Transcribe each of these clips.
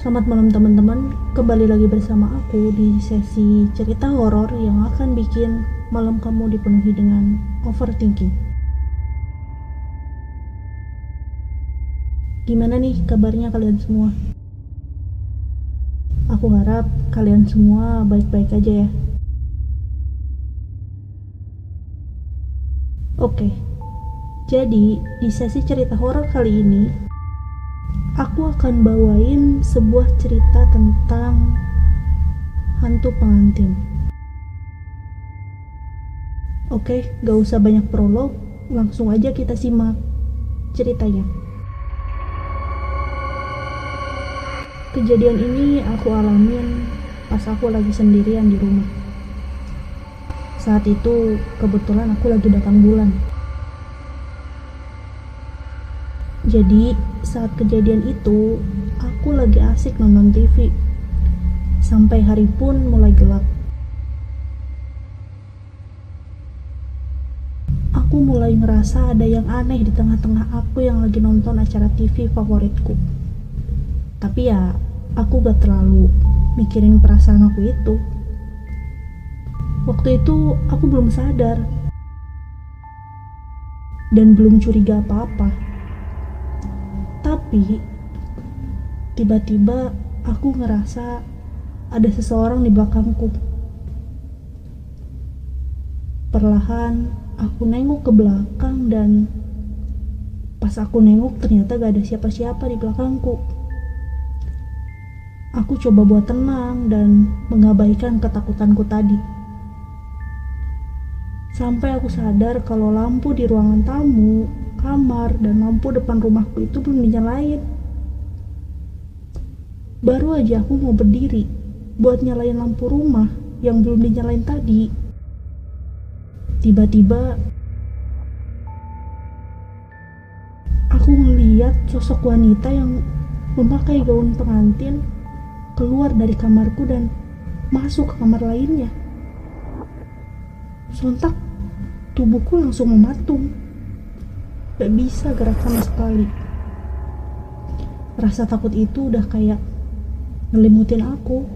Selamat malam teman-teman, kembali lagi bersama aku di sesi cerita horor yang akan bikin malam kamu dipenuhi dengan overthinking. Gimana nih kabarnya kalian semua? Aku harap kalian semua baik-baik aja ya. Oke, jadi di sesi cerita horor kali ini aku akan bawain sebuah cerita tentang hantu pengantin. Oke, gak usah banyak prolog, langsung aja kita simak ceritanya. Kejadian ini aku alamin pas aku lagi sendirian di rumah. Saat itu kebetulan aku lagi datang bulan. Jadi saat kejadian itu aku lagi asik nonton TV. Sampai hari pun mulai gelap. Aku mulai ngerasa ada yang aneh di tengah-tengah aku yang lagi nonton acara TV favoritku. Tapi ya, aku gak terlalu mikirin perasaan aku itu. Waktu itu aku belum sadar dan belum curiga apa-apa. Tapi tiba-tiba aku ngerasa ada seseorang di belakangku. Perlahan aku nengok ke belakang dan pas aku nengok ternyata gak ada siapa-siapa di belakangku. Aku coba buat tenang dan mengabaikan ketakutanku tadi. Sampai aku sadar kalau lampu di ruangan tamu, kamar, dan lampu depan rumahku itu belum dinyalain. Baru aja aku mau berdiri buat nyalain lampu rumah yang belum dinyalain tadi. Tiba-tiba aku ngeliat sosok wanita yang memakai gaun pengantin keluar dari kamarku dan masuk ke kamar lainnya. Sontak tubuhku langsung mematung. Gak bisa gerak sama sekali. Rasa takut itu udah kayak ngelimutin aku.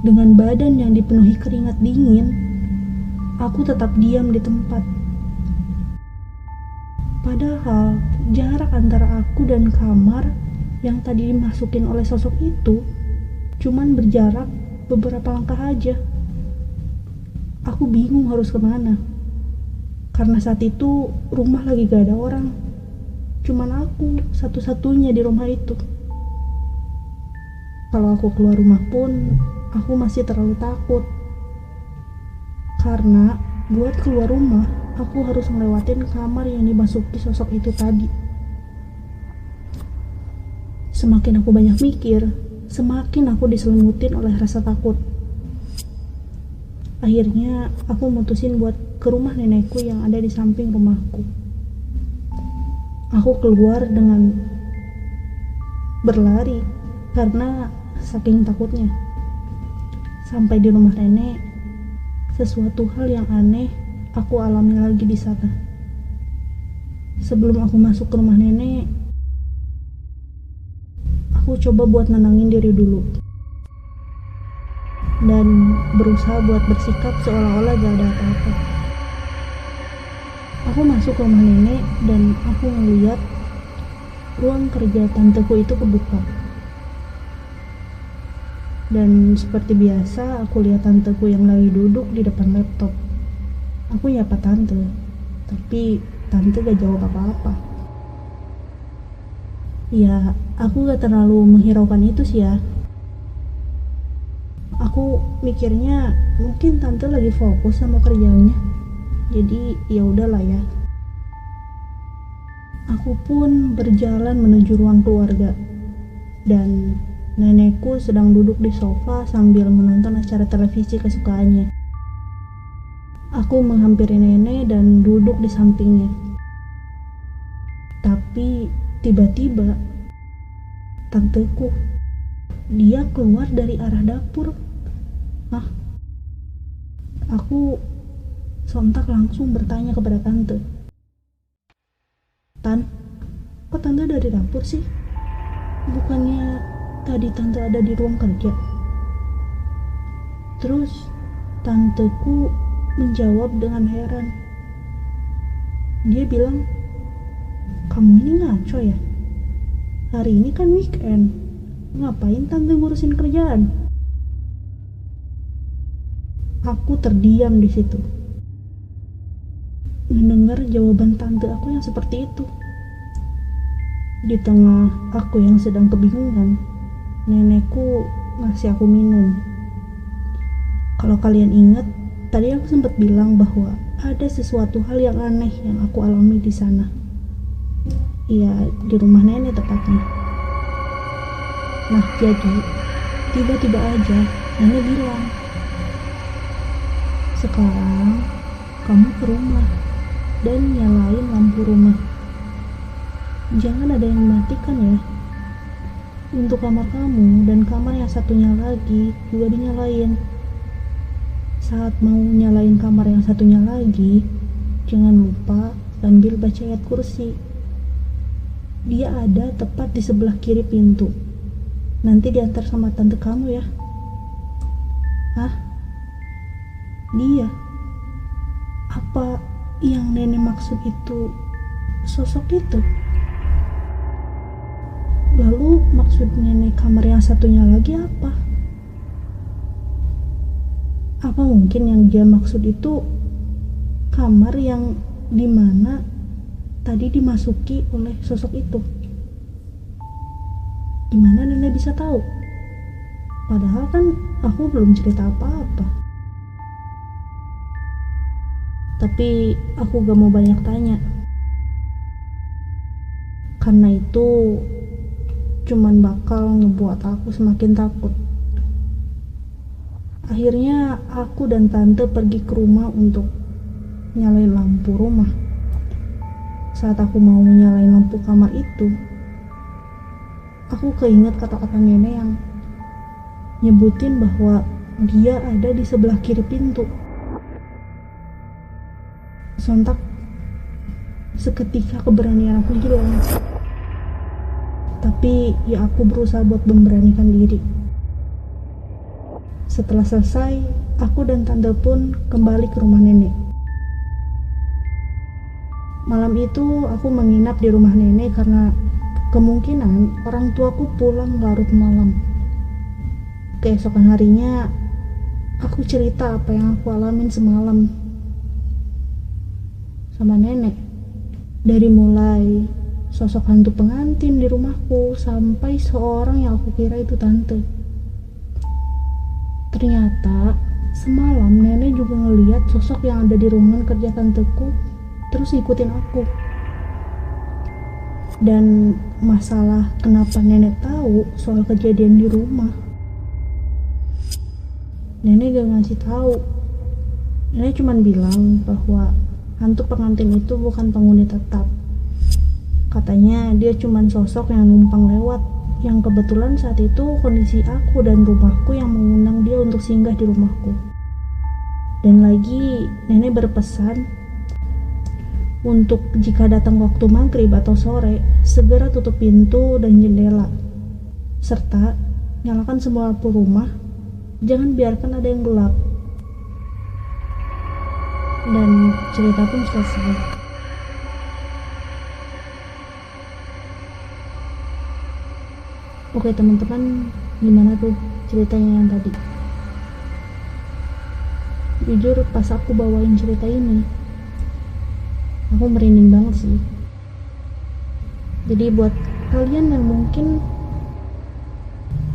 Dengan badan yang dipenuhi keringat dingin, aku tetap diam di tempat. Padahal jarak antara aku dan kamar yang tadi dimasukin oleh sosok itu cuman berjarak beberapa langkah aja. Aku bingung harus kemana. Karena saat itu rumah lagi gak ada orang. Cuman aku satu-satunya di rumah itu. Kalau aku keluar rumah pun, aku masih terlalu takut. Karena buat keluar rumah, aku harus ngelewatin kamar yang dimasuki sosok itu tadi. Semakin aku banyak mikir, semakin aku diselimutin oleh rasa takut. Akhirnya aku mutusin buat ke rumah nenekku yang ada di samping rumahku. Aku keluar dengan berlari karena saking takutnya. Sampai di rumah nenek, sesuatu hal yang aneh aku alami lagi di sana. Sebelum aku masuk ke rumah nenek, aku coba buat nenangin diri dulu dan berusaha buat bersikap seolah-olah gak ada apa-apa. Aku masuk ke rumah nenek dan aku ngeliat ruang kerja tanteku itu kebuka. Dan seperti biasa aku lihat tanteku yang lagi duduk di depan laptop. Aku nyapa tante, tapi tante gak jawab apa-apa. Ya, aku gak terlalu menghiraukan itu sih ya. Aku mikirnya mungkin tante lagi fokus sama kerjaannya. Jadi ya udahlah ya. Aku pun berjalan menuju ruang keluarga. Dan nenekku sedang duduk di sofa sambil menonton acara televisi kesukaannya. Aku menghampiri nenek dan duduk di sampingnya. Tapi tiba-tiba tanteku, dia keluar dari arah dapur. Aku sontak langsung bertanya kepada tante, "Tan, kok tante ada di dapur sih? Bukannya tadi tante ada di ruang kerja? Terus tanteku menjawab dengan heran. Dia bilang, kamu ini ngaco ya? Hari ini kan weekend, ngapain tante ngurusin kerjaan? Aku terdiam di situ, mendengar jawaban tante aku yang seperti itu. Di tengah aku yang sedang kebingungan, nenekku ngasih aku minum. Kalau kalian ingat, tadi aku sempat bilang bahwa ada sesuatu hal yang aneh yang aku alami di sana. Iya, di rumah nenek tepatnya. Nah, jadi tiba-tiba aja nenek bilang, sekarang kamu ke rumah dan nyalain lampu rumah. Jangan ada yang matikan ya. Untuk kamar kamu dan kamar yang satunya lagi juga dinyalain. Saat mau nyalain kamar yang satunya lagi, jangan lupa sambil baca ayat kursi. Dia ada tepat di sebelah kiri pintu. Nanti diantar sama tante kamu ya. Hah? Dia? Apa yang nenek maksud itu sosok itu? Lalu maksud nenek kamar yang satunya lagi apa? Apa mungkin yang dia maksud itu kamar yang dimana tadi dimasuki oleh sosok itu? Gimana nenek bisa tahu? Padahal kan aku belum cerita apa-apa. Tapi aku gak mau banyak tanya. Karena itu cuman bakal ngebuat aku semakin takut. Akhirnya aku dan tante pergi ke rumah untuk nyalain lampu rumah. Saat aku mau nyalain lampu kamar itu, aku keinget kata-kata nenek yang nyebutin bahwa dia ada di sebelah kiri pintu. Sontak seketika keberanian aku hilang. Tapi ya aku berusaha buat memberanikan diri. Setelah selesai, aku dan tante pun kembali ke rumah nenek. Malam itu aku menginap di rumah nenek karena kemungkinan orang tuaku pulang larut malam. Keesokan harinya, aku cerita apa yang aku alamin semalam sama nenek. Dari mulai sosok hantu pengantin di rumahku sampai seorang yang aku kira itu tante. Ternyata semalam nenek juga ngeliat sosok yang ada di ruangan kerja tanteku terus ngikutin aku. Dan masalah kenapa nenek tahu soal kejadian di rumah, nenek gak ngasih tahu. Nenek cuma bilang bahwa hantu pengantin itu bukan penghuni tetap. Katanya dia cuma sosok yang numpang lewat, yang kebetulan saat itu kondisi aku dan rumahku yang mengundang dia untuk singgah di rumahku. Dan lagi nenek berpesan untuk jika datang waktu maghrib atau sore, segera tutup pintu dan jendela, serta nyalakan semua lampu rumah, jangan biarkan ada yang gelap. Dan cerita pun selesai. Oke teman-teman, gimana tuh ceritanya yang tadi? Jujur pas aku bawain cerita ini, aku merinding banget sih. Jadi buat kalian yang mungkin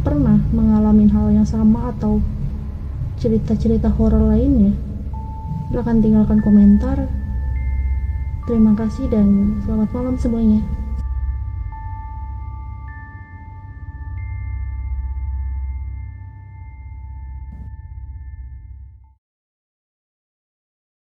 pernah mengalami hal yang sama atau cerita-cerita horor lainnya, silahkan tinggalkan komentar. Terima kasih dan selamat malam semuanya.